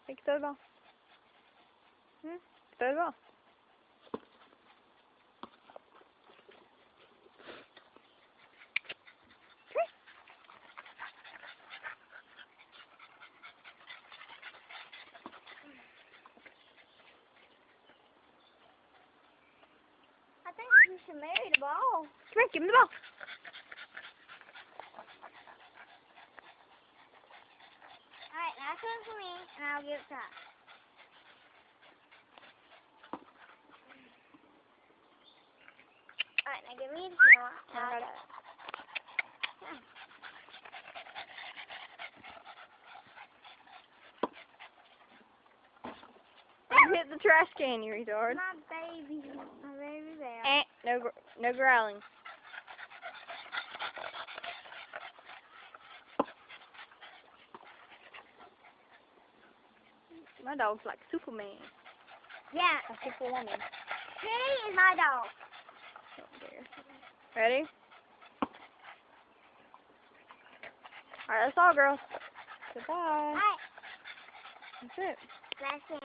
Take throw the ball. Throw the ball. I think you should marry the ball. Come here, give him the ball. Alright, now come for me, and I'll give it to her. Alright, now give me the ball. I got it. You hit the trash can, you retard. My baby bear. No growling. My dog's like Superman. Yeah. A Superwoman. Kitty is my dog. Ready? Alright, that's all, girls. Goodbye. Alright. That's it. That's it.